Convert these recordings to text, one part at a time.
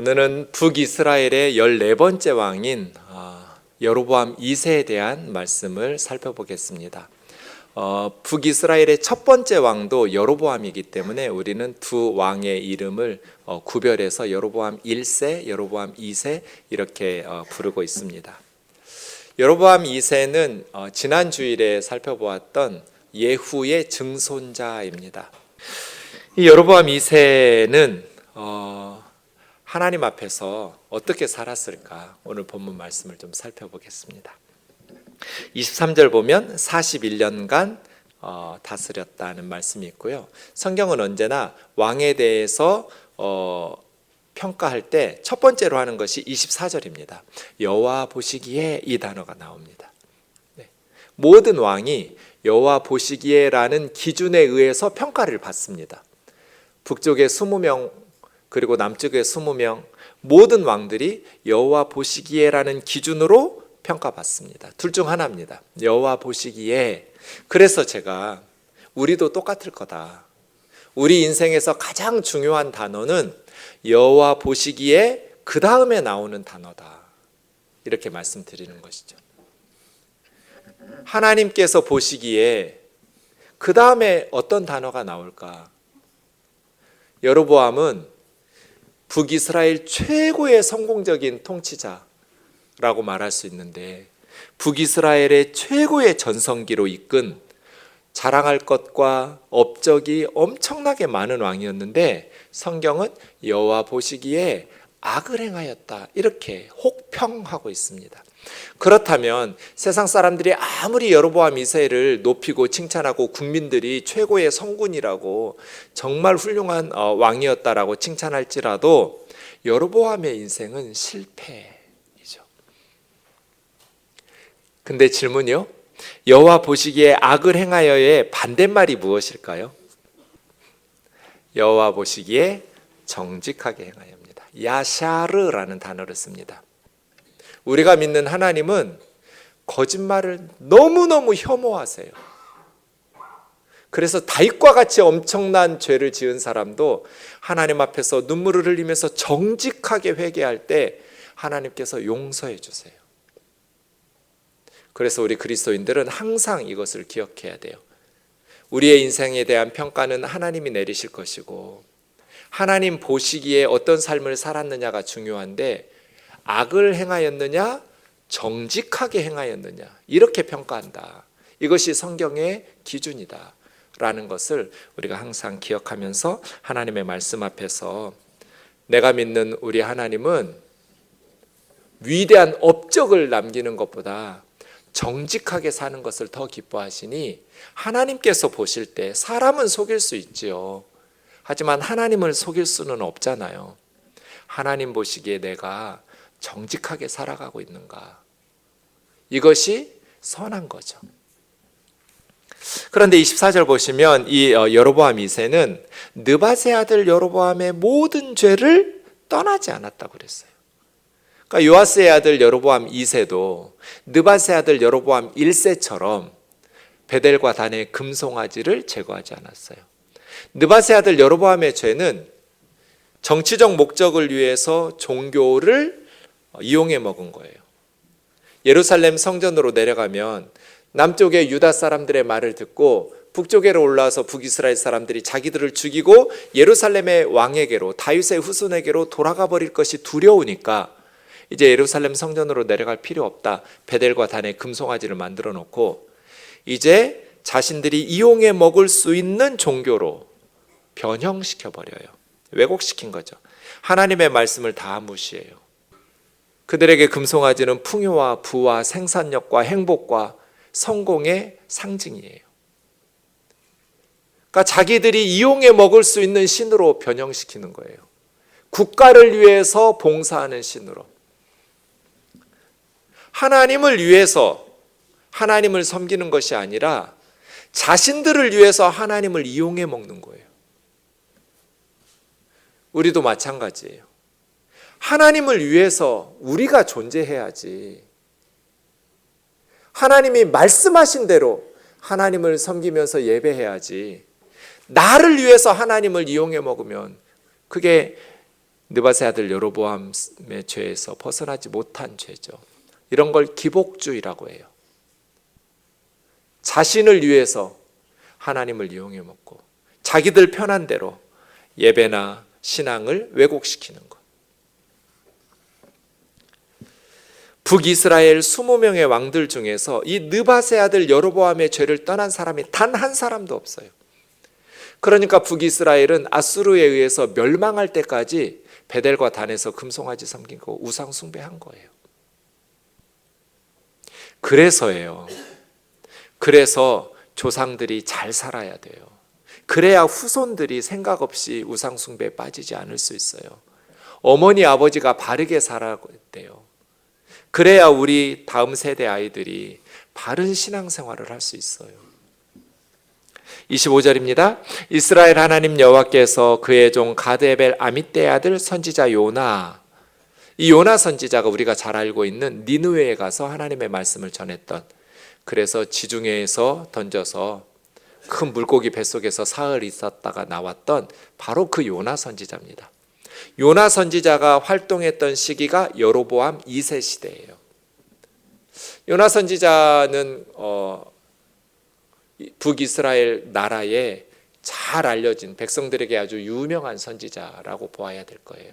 오늘은 북이스라엘의 14번째 왕인 여로보암 2세에 대한 말씀을 살펴보겠습니다. 북이스라엘의 첫 번째 왕도 여로보암이기 때문에 우리는 두 왕의 이름을 구별해서 여로보암 1세, 여로보암 2세 이렇게 부르고 있습니다. 여로보암 2세는 지난 주일에 살펴보았던 예후의 증손자입니다. 이 여로보암 2세는 하나님 앞에서 어떻게 살았을까? 오늘 본문 말씀을 좀 살펴보겠습니다. 23절 보면 41년간 다스렸다는 말씀이 있고요. 성경은 언제나 왕에 대해서 평가할 때 첫 번째로 하는 것이 24절입니다. 여호와 보시기에 이 단어가 나옵니다. 네. 모든 왕이 여호와 보시기에라는 기준에 의해서 평가를 받습니다. 북쪽에 20명 그리고 남쪽에 20명 모든 왕들이 여호와 보시기에라는 기준으로 평가받습니다. 둘 중 하나입니다. 여호와 보시기에. 그래서 제가 우리도 똑같을 거다. 우리 인생에서 가장 중요한 단어는 여호와 보시기에 그 다음에 나오는 단어다. 이렇게 말씀드리는 것이죠. 하나님께서 보시기에 그 다음에 어떤 단어가 나올까? 여로보암은 북이스라엘 최고의 성공적인 통치자라고 말할 수 있는데 북이스라엘의 최고의 전성기로 이끈 자랑할 것과 업적이 엄청나게 많은 왕이었는데 성경은 여호와 보시기에 악을 행하였다 이렇게 혹평하고 있습니다. 그렇다면 세상 사람들이 아무리 여로보암 2세를 높이고 칭찬하고 국민들이 최고의 성군이라고 정말 훌륭한 왕이었다라고 칭찬할지라도 여로보암의 인생은 실패이죠. 근데 질문이요? 여호와 보시기에 악을 행하여의 반대말이 무엇일까요? 여호와 보시기에 정직하게 행하여입니다. 야샤르라는 단어를 씁니다. 우리가 믿는 하나님은 거짓말을 너무너무 혐오하세요. 그래서 다윗과 같이 엄청난 죄를 지은 사람도 하나님 앞에서 눈물을 흘리면서 정직하게 회개할 때 하나님께서 용서해 주세요. 그래서 우리 그리스도인들은 항상 이것을 기억해야 돼요. 우리의 인생에 대한 평가는 하나님이 내리실 것이고 하나님 보시기에 어떤 삶을 살았느냐가 중요한데 악을 행하였느냐 정직하게 행하였느냐 이렇게 평가한다. 이것이 성경의 기준이다 라는 것을 우리가 항상 기억하면서 하나님의 말씀 앞에서 내가 믿는 우리 하나님은 위대한 업적을 남기는 것보다 정직하게 사는 것을 더 기뻐하시니 하나님께서 보실 때 사람은 속일 수 있지요. 하지만 하나님을 속일 수는 없잖아요. 하나님 보시기에 내가 정직하게 살아가고 있는가? 이것이 선한 거죠. 그런데 24절 보시면 이 여로보암 2세는 느밧의 아들 여로보암의 모든 죄를 떠나지 않았다고 그랬어요. 그러니까 요아스의 아들 여로보암 2세도 느밧의 아들 여로보암 1세처럼 베델과 단의 금송아지를 제거하지 않았어요. 느밧의 아들 여로보암의 죄는 정치적 목적을 위해서 종교를 이용해 먹은 거예요. 예루살렘 성전으로 내려가면 남쪽의 유다 사람들의 말을 듣고 북쪽으로 올라와서 북이스라엘 사람들이 자기들을 죽이고 예루살렘의 왕에게로 다윗의 후손에게로 돌아가 버릴 것이 두려우니까 이제 예루살렘 성전으로 내려갈 필요 없다. 베델과 단의 금송아지를 만들어 놓고 이제 자신들이 이용해 먹을 수 있는 종교로 변형시켜 버려요. 왜곡시킨 거죠. 하나님의 말씀을 다 무시해요. 그들에게 금송아지는 풍요와 부와 생산력과 행복과 성공의 상징이에요. 그러니까 자기들이 이용해 먹을 수 있는 신으로 변형시키는 거예요. 국가를 위해서 봉사하는 신으로. 하나님을 위해서 하나님을 섬기는 것이 아니라 자신들을 위해서 하나님을 이용해 먹는 거예요. 우리도 마찬가지예요. 하나님을 위해서 우리가 존재해야지. 하나님이 말씀하신 대로 하나님을 섬기면서 예배해야지. 나를 위해서 하나님을 이용해 먹으면 그게 느밧의 아들 여로보암의 죄에서 벗어나지 못한 죄죠. 이런 걸 기복주의라고 해요. 자신을 위해서 하나님을 이용해 먹고 자기들 편한 대로 예배나 신앙을 왜곡시키는 것. 북이스라엘 20명의 왕들 중에서 이 느밧의 아들 여로보암의 죄를 떠난 사람이 단 한 사람도 없어요. 그러니까 북이스라엘은 아수르에 의해서 멸망할 때까지 베델과 단에서 금송아지 섬기고 우상 숭배한 거예요. 그래서예요. 그래서 조상들이 잘 살아야 돼요. 그래야 후손들이 생각 없이 우상 숭배에 빠지지 않을 수 있어요. 어머니 아버지가 바르게 살아야 돼요. 그래야 우리 다음 세대 아이들이 바른 신앙생활을 할 수 있어요. 25절입니다. 이스라엘 하나님 여호와께서 그의 종 가드에벨 아미떼의 아들 선지자 요나, 이 요나 선지자가 우리가 잘 알고 있는 니느웨에 가서 하나님의 말씀을 전했던, 그래서 지중해에서 던져서 큰 물고기 뱃속에서 사흘 있었다가 나왔던 바로 그 요나 선지자입니다. 요나 선지자가 활동했던 시기가 여로보암 2세 시대예요. 요나 선지자는 북이스라엘 나라에 잘 알려진 백성들에게 아주 유명한 선지자라고 보아야 될 거예요.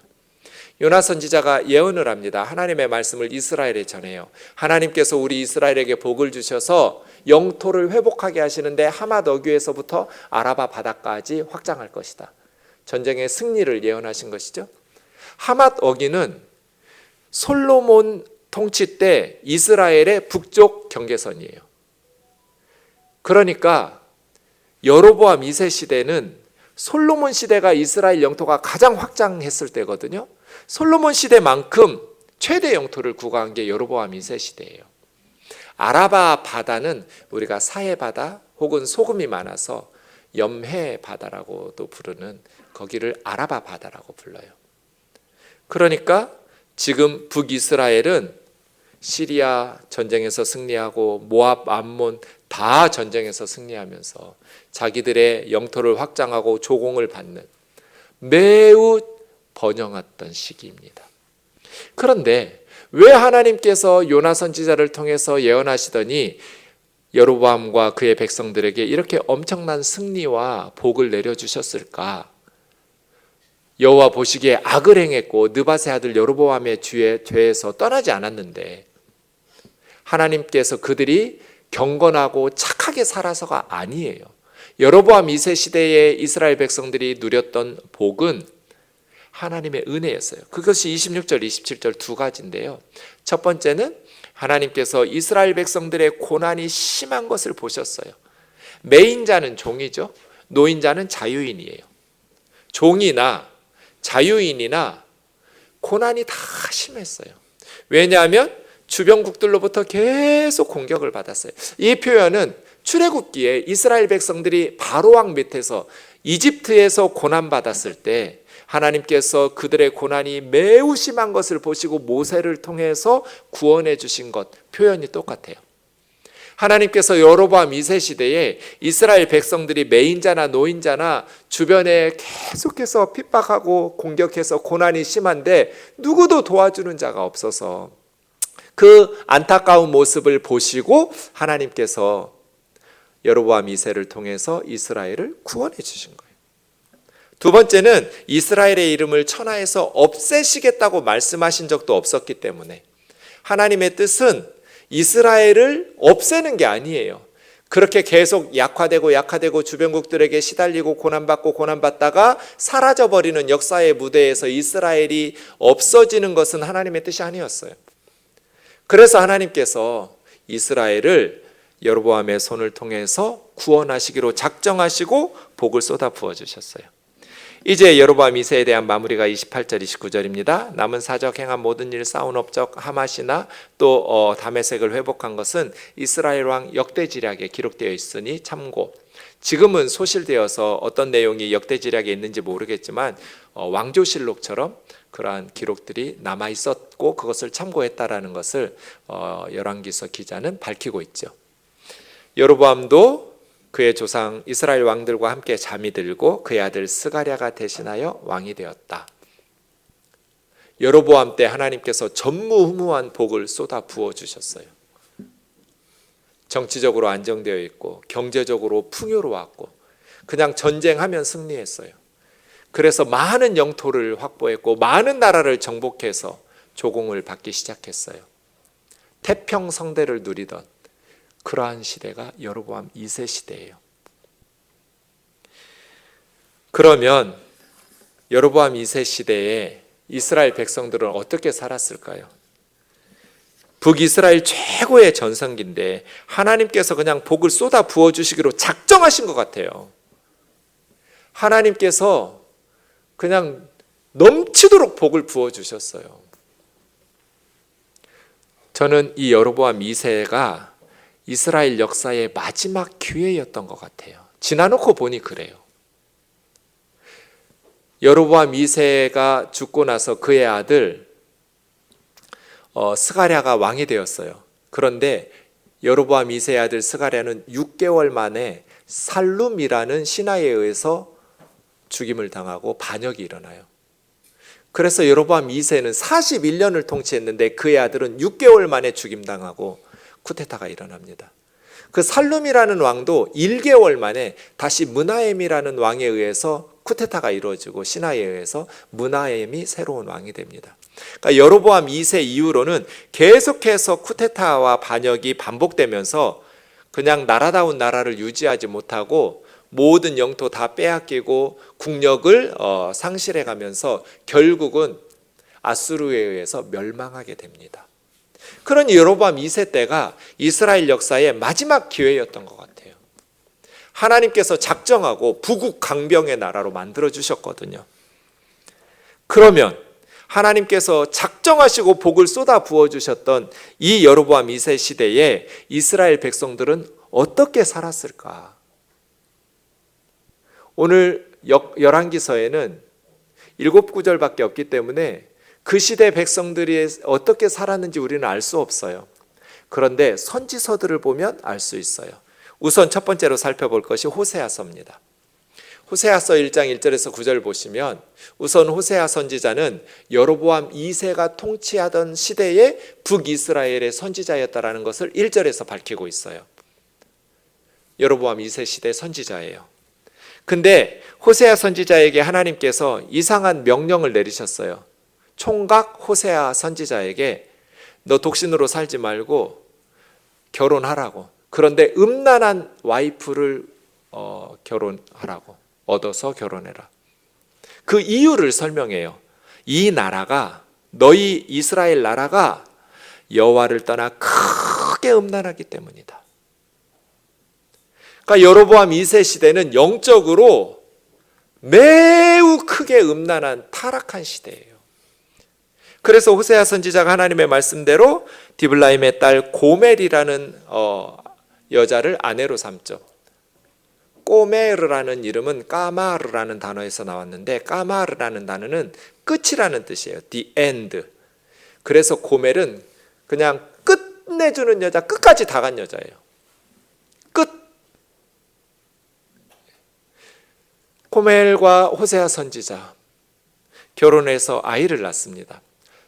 요나 선지자가 예언을 합니다. 하나님의 말씀을 이스라엘에 전해요. 하나님께서 우리 이스라엘에게 복을 주셔서 영토를 회복하게 하시는데 하맛 어귀에서부터 아라바 바다까지 확장할 것이다. 전쟁의 승리를 예언하신 것이죠. 하맛 어귀는 솔로몬 통치 때 이스라엘의 북쪽 경계선이에요. 그러니까 여로보암 2세 시대는 솔로몬 시대가 이스라엘 영토가 가장 확장했을 때거든요. 솔로몬 시대만큼 최대 영토를 구가한 게 여로보암 2세 시대예요. 아라바 바다는 우리가 사해 바다 혹은 소금이 많아서 염해 바다라고도 부르는, 거기를 아라바 바다라고 불러요. 그러니까 지금 북이스라엘은 시리아 전쟁에서 승리하고 모압, 암몬 다 전쟁에서 승리하면서 자기들의 영토를 확장하고 조공을 받는 매우 번영했던 시기입니다. 그런데 왜 하나님께서 요나 선지자를 통해서 예언하시더니 여로보암과 그의 백성들에게 이렇게 엄청난 승리와 복을 내려주셨을까? 여호와 보시기에 악을 행했고 느밧의 아들 여로보암의 죄에서 떠나지 않았는데 하나님께서 그들이 경건하고 착하게 살아서가 아니에요. 여로보암 2세 시대에 이스라엘 백성들이 누렸던 복은 하나님의 은혜였어요. 그것이 26절, 27절 두 가지인데요. 첫 번째는 하나님께서 이스라엘 백성들의 고난이 심한 것을 보셨어요. 매인자는 종이죠. 노인자는 자유인이에요. 종이나 자유인이나 고난이 다 심했어요. 왜냐하면 주변국들로부터 계속 공격을 받았어요. 이 표현은 출애굽기에 이스라엘 백성들이 바로왕 밑에서 이집트에서 고난받았을 때 하나님께서 그들의 고난이 매우 심한 것을 보시고 모세를 통해서 구원해 주신 것, 표현이 똑같아요. 하나님께서 여로보암 2세 시대에 이스라엘 백성들이 매인자나 노인자나 주변에 계속해서 핍박하고 공격해서 고난이 심한데 누구도 도와주는 자가 없어서 그 안타까운 모습을 보시고 하나님께서 여로보암 2세를 통해서 이스라엘을 구원해 주신 거예요. 두 번째는 이스라엘의 이름을 천하에서 없애시겠다고 말씀하신 적도 없었기 때문에 하나님의 뜻은 이스라엘을 없애는 게 아니에요. 그렇게 계속 약화되고 주변국들에게 시달리고 고난받다가 사라져버리는 역사의 무대에서 이스라엘이 없어지는 것은 하나님의 뜻이 아니었어요. 그래서 하나님께서 이스라엘을 여로보암의 손을 통해서 구원하시기로 작정하시고 복을 쏟아 부어주셨어요. 이제 여로보암 2세에 대한 마무리가 28절 29절입니다. 남은 사적 행한 모든 일 쌓은 업적 하맛이나 또 다메섹을 회복한 것은 이스라엘 왕 역대지략에 기록되어 있으니 참고. 지금은 소실되어서 어떤 내용이 역대지략에 있는지 모르겠지만 왕조실록처럼 그러한 기록들이 남아 있었고 그것을 참고했다라는 것을 열왕기서 기자는 밝히고 있죠. 여로보암도 그의 조상 이스라엘 왕들과 함께 잠이 들고 그의 아들 스가랴가 대신하여 왕이 되었다. 여로보암 때 하나님께서 전무후무한 복을 쏟아 부어 주셨어요. 정치적으로 안정되어 있고 경제적으로 풍요로웠고 그냥 전쟁하면 승리했어요. 그래서 많은 영토를 확보했고 많은 나라를 정복해서 조공을 받기 시작했어요. 태평성대를 누리던 그러한 시대가 여로보암 2세 시대예요. 그러면 여로보암 2세 시대에 이스라엘 백성들은 어떻게 살았을까요? 북이스라엘 최고의 전성기인데 하나님께서 그냥 복을 쏟아 부어주시기로 작정하신 것 같아요. 하나님께서 그냥 넘치도록 복을 부어주셨어요. 저는 이 여로보암 2세가 이스라엘 역사의 마지막 기회였던 것 같아요. 지나놓고 보니 그래요. 여로보암 2세가 죽고 나서 그의 아들 스가랴가 왕이 되었어요. 그런데 여로보암 2세의 아들 스가랴는 6개월 만에 살룸이라는 신하에 의해서 죽임을 당하고 반역이 일어나요. 그래서 여로보암 2세는 41년을 통치했는데 그의 아들은 6개월 만에 죽임당하고 쿠데타가 일어납니다. 그 살룸이라는 왕도 1개월 만에 다시 므나엠이라는 왕에 의해서 쿠데타가 이루어지고 신하에 의해서 므나엠이 새로운 왕이 됩니다. 그러니까 여로보암 2세 이후로는 계속해서 쿠데타와 반역이 반복되면서 그냥 나라다운 나라를 유지하지 못하고 모든 영토 다 빼앗기고 국력을 상실해 가면서 결국은 아수르에 의해서 멸망하게 됩니다. 그러니 여로보암 2세 때가 이스라엘 역사의 마지막 기회였던 것 같아요. 하나님께서 작정하고 부국 강병의 나라로 만들어 주셨거든요. 그러면 하나님께서 작정하시고 복을 쏟아 부어 주셨던 이 여로보암 2세 시대에 이스라엘 백성들은 어떻게 살았을까? 오늘 열왕기서에는 7구절밖에 없기 때문에 그 시대 백성들이 어떻게 살았는지 우리는 알 수 없어요. 그런데 선지서들을 보면 알 수 있어요. 우선 첫 번째로 살펴볼 것이 호세아서입니다. 호세아서 1장 1절에서 9절 보시면 우선 호세아 선지자는 여로보암 2세가 통치하던 시대의 북이스라엘의 선지자였다라는 것을 1절에서 밝히고 있어요. 여로보암 2세 시대 선지자예요. 근데 호세아 선지자에게 하나님께서 이상한 명령을 내리셨어요. 총각 호세아 선지자에게 너 독신으로 살지 말고 결혼하라고. 그런데 음란한 와이프를 결혼하라고. 얻어서 결혼해라. 그 이유를 설명해요. 이 나라가 너희 이스라엘 나라가 여호와를 떠나 크게 음란하기 때문이다. 그러니까 여로보암 2세 시대는 영적으로 매우 크게 음란한 타락한 시대예요. 그래서 호세아 선지자가 하나님의 말씀대로 디블라임의 딸 고멜이라는 여자를 아내로 삼죠. 꼬메르라는 이름은 까마르라는 단어에서 나왔는데 까마르라는 단어는 끝이라는 뜻이에요. The end. 그래서 고멜은 그냥 끝내주는 여자, 끝까지 다 간 여자예요. 끝. 고멜과 호세아 선지자 결혼해서 아이를 낳습니다.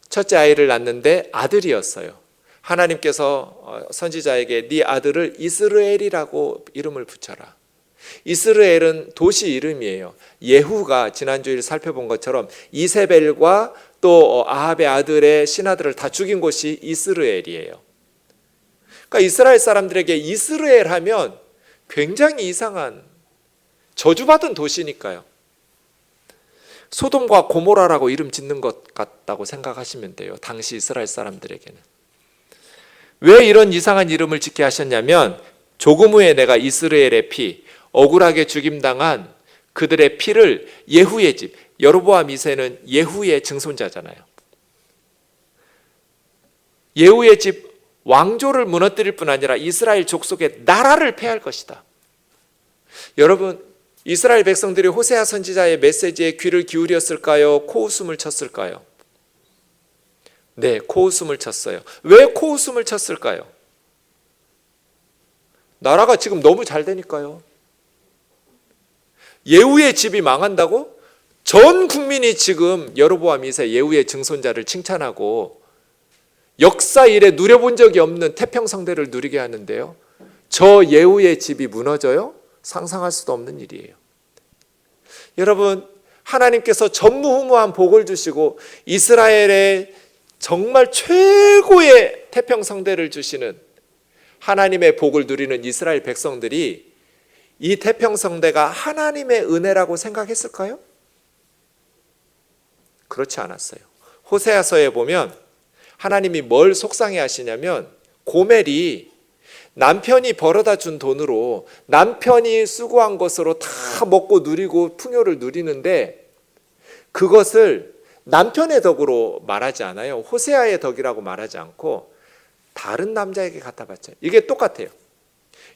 첫째 아이를 낳는데 아들이었어요. 하나님께서 선지자에게 네 아들을 이스르엘이라고 이름을 붙여라. 이스르엘은 도시 이름이에요. 예후가 지난주에 살펴본 것처럼 이세벨과 또 아합의 아들의 신하들을 다 죽인 곳이 이스르엘이에요. 그러니까 이스라엘 사람들에게 이스르엘 하면 굉장히 이상한 저주받은 도시니까요. 소돔과 고모라라고 이름 짓는 것 같다고 생각하시면 돼요. 당시 이스라엘 사람들에게는. 왜 이런 이상한 이름을 짓게 하셨냐면 조금 후에 내가 이스라엘의 피, 억울하게 죽임당한 그들의 피를 예후의 집, 여로보암 2세는 예후의 증손자잖아요. 예후의 집 왕조를 무너뜨릴 뿐 아니라 이스라엘 족속의 나라를 폐할 것이다. 여러분, 이스라엘 백성들이 호세아 선지자의 메시지에 귀를 기울였을까요? 코웃음을 쳤을까요? 네, 코웃음을 쳤어요. 왜 코웃음을 쳤을까요? 나라가 지금 너무 잘 되니까요. 예후의 집이 망한다고? 전 국민이 지금 여로보암 2세 예후의 증손자를 칭찬하고 역사 이래 누려본 적이 없는 태평성대를 누리게 하는데요, 저 예후의 집이 무너져요? 상상할 수도 없는 일이에요. 여러분, 하나님께서 전무후무한 복을 주시고 이스라엘에 정말 최고의 태평성대를 주시는 하나님의 복을 누리는 이스라엘 백성들이 이 태평성대가 하나님의 은혜라고 생각했을까요? 그렇지 않았어요. 호세아서에 보면 하나님이 뭘 속상해 하시냐면, 고멜이 남편이 벌어다 준 돈으로 남편이 수고한 것으로 다 먹고 누리고 풍요를 누리는데 그것을 남편의 덕으로 말하지 않아요. 호세아의 덕이라고 말하지 않고 다른 남자에게 갖다 바쳐요. 이게 똑같아요.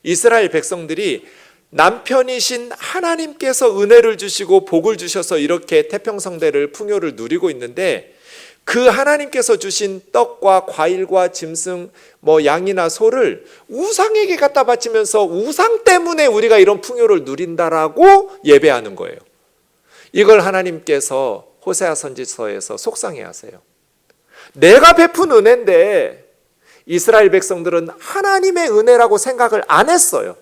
이스라엘 백성들이 남편이신 하나님께서 은혜를 주시고 복을 주셔서 이렇게 태평성대를 풍요를 누리고 있는데, 그 하나님께서 주신 떡과 과일과 짐승, 양이나 소를 우상에게 갖다 바치면서 우상 때문에 우리가 이런 풍요를 누린다라고 예배하는 거예요. 이걸 하나님께서 호세아 선지서에서 속상해 하세요. 내가 베푼 은혜인데 이스라엘 백성들은 하나님의 은혜라고 생각을 안 했어요.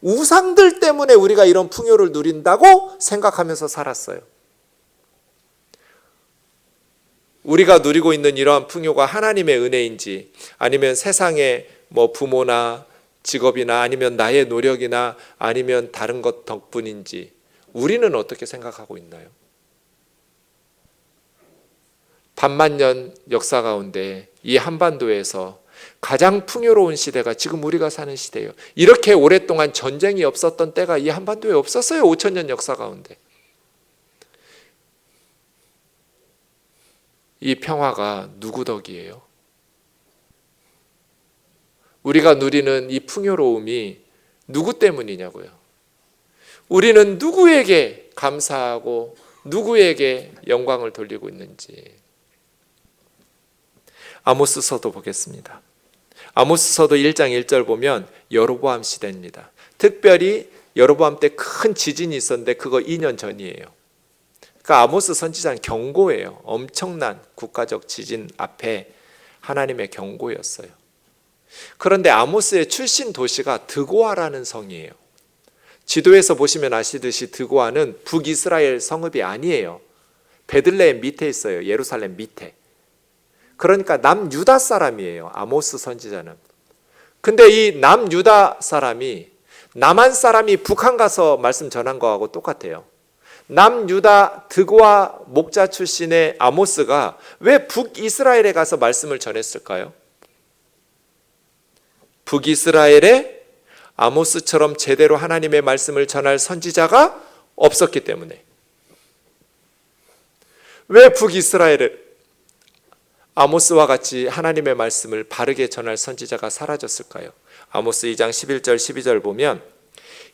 우상들 때문에 우리가 이런 풍요를 누린다고 생각하면서 살았어요. 우리가 누리고 있는 이러한 풍요가 하나님의 은혜인지, 아니면 세상의 부모나 직업이나 아니면 나의 노력이나 아니면 다른 것 덕분인지, 우리는 어떻게 생각하고 있나요? 반만년 역사 가운데 이 한반도에서 가장 풍요로운 시대가 지금 우리가 사는 시대예요. 이렇게 오랫동안 전쟁이 없었던 때가 이 한반도에 없었어요. 5,000년 역사 가운데. 이 평화가 누구 덕이에요? 우리가 누리는 이 풍요로움이 누구 때문이냐고요? 우리는 누구에게 감사하고 누구에게 영광을 돌리고 있는지. 아모스서도 보겠습니다. 아모스서도 1장 1절 보면 여로보암 시대입니다. 특별히 여로보암 때 큰 지진이 있었는데 그거 2년 전이에요. 그러니까 아모스 선지자는 경고예요. 엄청난 국가적 지진 앞에 하나님의 경고였어요. 그런데 아모스의 출신 도시가 드고아라는 성이에요. 지도에서 보시면 아시듯이 드고아는 북이스라엘 성읍이 아니에요. 베들레헴 밑에 있어요. 예루살렘 밑에. 그러니까 남유다 사람이에요. 아모스 선지자는. 근데 이 남유다 사람이 남한 사람이 북한 가서 말씀 전한 거하고 똑같아요. 남유다 드고아 목자 출신의 아모스가 왜 북이스라엘에 가서 말씀을 전했을까요? 북이스라엘에 아모스처럼 제대로 하나님의 말씀을 전할 선지자가 없었기 때문에. 왜 북이스라엘에 아모스와 같이 하나님의 말씀을 바르게 전할 선지자가 사라졌을까요? 아모스 2장 11절 12절 보면,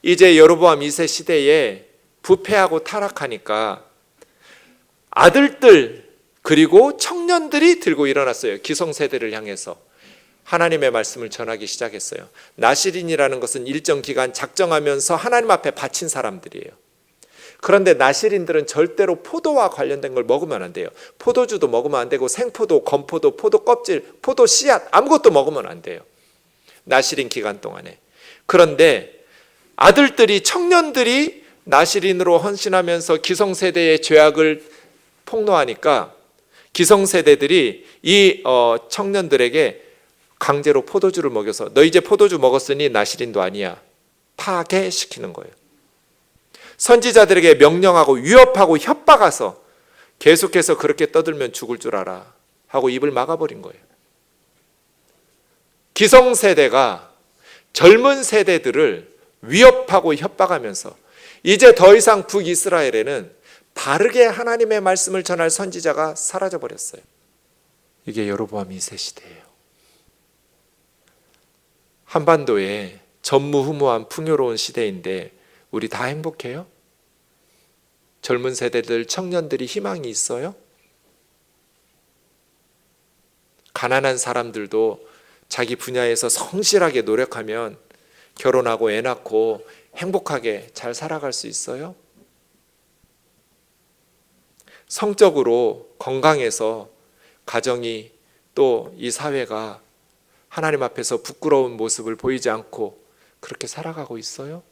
이제 여로보암 2세 시대에 부패하고 타락하니까 아들들 그리고 청년들이 들고 일어났어요. 기성세대를 향해서 하나님의 말씀을 전하기 시작했어요. 나실인이라는 것은 일정 기간 작정하면서 하나님 앞에 바친 사람들이에요. 그런데 나실인들은 절대로 포도와 관련된 걸 먹으면 안 돼요. 포도주도 먹으면 안 되고 생포도, 건포도, 포도 껍질, 포도 씨앗 아무것도 먹으면 안 돼요. 나실인 기간 동안에. 그런데 아들들이, 청년들이 나실인으로 헌신하면서 기성세대의 죄악을 폭로하니까 기성세대들이 이 청년들에게 강제로 포도주를 먹여서 너 이제 포도주 먹었으니 나실인도 아니야, 파괴시키는 거예요. 선지자들에게 명령하고 위협하고 협박해서 계속해서 그렇게 떠들면 죽을 줄 알아 하고 입을 막아버린 거예요. 기성세대가 젊은 세대들을 위협하고 협박하면서 이제 더 이상 북이스라엘에는 바르게 하나님의 말씀을 전할 선지자가 사라져버렸어요. 이게 여로보암 2세 시대예요. 한반도에 전무후무한 풍요로운 시대인데 우리 다 행복해요? 젊은 세대들, 청년들이 희망이 있어요? 가난한 사람들도 자기 분야에서 성실하게 노력하면 결혼하고 애 낳고 행복하게 잘 살아갈 수 있어요? 성적으로 건강해서 가정이 또 이 사회가 하나님 앞에서 부끄러운 모습을 보이지 않고 그렇게 살아가고 있어요?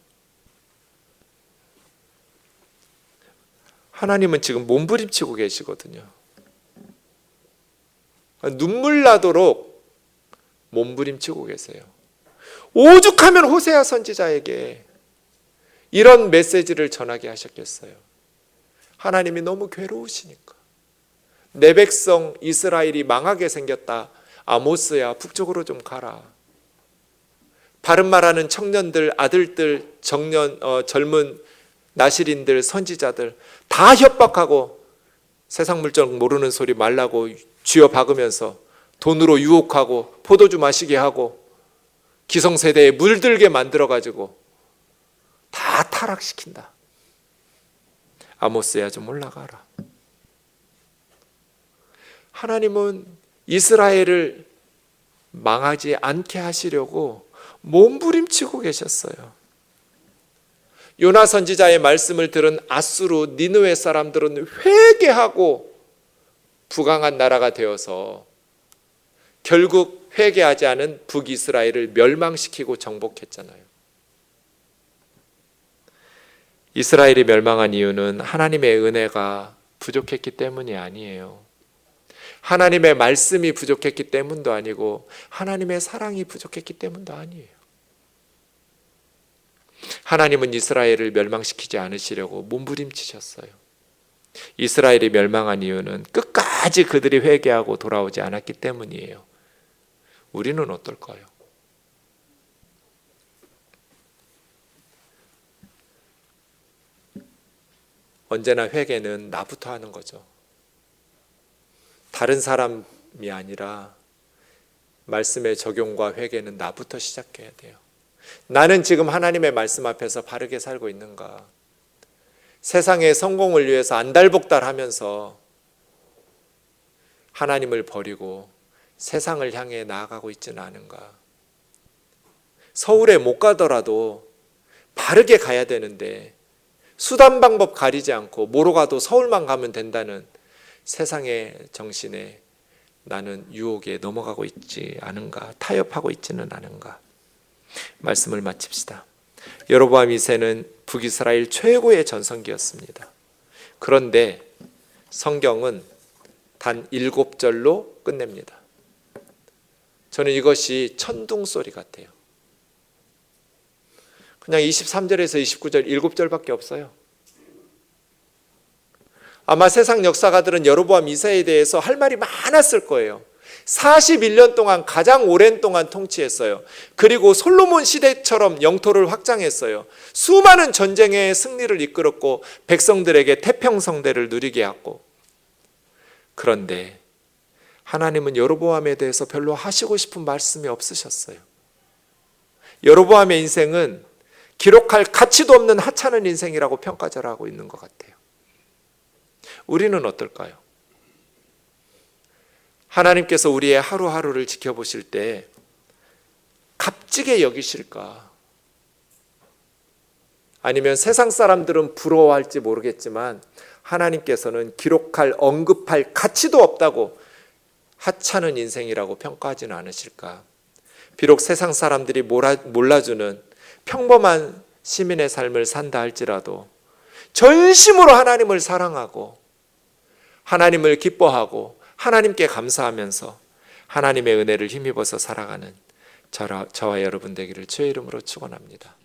하나님은 지금 몸부림치고 계시거든요. 눈물 나도록 몸부림치고 계세요. 오죽하면 호세아 선지자에게 이런 메시지를 전하게 하셨겠어요. 하나님이 너무 괴로우시니까. 내 백성 이스라엘이 망하게 생겼다. 아모스야, 북쪽으로 좀 가라. 바른 말하는 청년들, 아들들, 젊은 나실인들, 선지자들 다 협박하고 세상 물정 모르는 소리 말라고 쥐어 박으면서 돈으로 유혹하고 포도주 마시게 하고 기성세대에 물들게 만들어가지고 다 타락시킨다. 아모스야, 좀 올라가라. 하나님은 이스라엘을 망하지 않게 하시려고 몸부림치고 계셨어요. 요나 선지자의 말씀을 들은 아수르 니느웨 사람들은 회개하고 부강한 나라가 되어서 결국 회개하지 않은 북이스라엘을 멸망시키고 정복했잖아요. 이스라엘이 멸망한 이유는 하나님의 은혜가 부족했기 때문이 아니에요. 하나님의 말씀이 부족했기 때문도 아니고 하나님의 사랑이 부족했기 때문도 아니에요. 하나님은 이스라엘을 멸망시키지 않으시려고 몸부림치셨어요. 이스라엘이 멸망한 이유는 끝까지 그들이 회개하고 돌아오지 않았기 때문이에요. 우리는 어떨까요? 언제나 회개는 나부터 하는 거죠. 다른 사람이 아니라 말씀의 적용과 회개는 나부터 시작해야 돼요. 나는 지금 하나님의 말씀 앞에서 바르게 살고 있는가? 세상의 성공을 위해서 안달복달하면서 하나님을 버리고 세상을 향해 나아가고 있지는 않은가? 서울에 못 가더라도 바르게 가야 되는데 수단 방법 가리지 않고 뭐로 가도 서울만 가면 된다는 세상의 정신에 나는 유혹에 넘어가고 있지 않은가? 타협하고 있지는 않은가? 말씀을 마칩시다. 여로보암 2세는 북이스라엘 최고의 전성기였습니다. 그런데 성경은 단 7절로 끝냅니다. 저는 이것이 천둥소리 같아요. 그냥 23절에서 29절 7절밖에 없어요. 아마 세상 역사가들은 여로보암 2세에 대해서 할 말이 많았을 거예요. 41년 동안 가장 오랜 동안 통치했어요. 그리고 솔로몬 시대처럼 영토를 확장했어요. 수많은 전쟁의 승리를 이끌었고 백성들에게 태평성대를 누리게 했고, 그런데 하나님은 여로보암에 대해서 별로 하시고 싶은 말씀이 없으셨어요. 여로보암의 인생은 기록할 가치도 없는 하찮은 인생이라고 평가절하고 있는 것 같아요. 우리는 어떨까요? 하나님께서 우리의 하루하루를 지켜보실 때 값지게 여기실까? 아니면 세상 사람들은 부러워할지 모르겠지만 하나님께서는 기록할, 언급할 가치도 없다고 하찮은 인생이라고 평가하지는 않으실까? 비록 세상 사람들이 몰라주는 평범한 시민의 삶을 산다 할지라도 전심으로 하나님을 사랑하고 하나님을 기뻐하고 하나님께 감사하면서 하나님의 은혜를 힘입어서 살아가는 저와 여러분 되기를 주의 이름으로 축원합니다.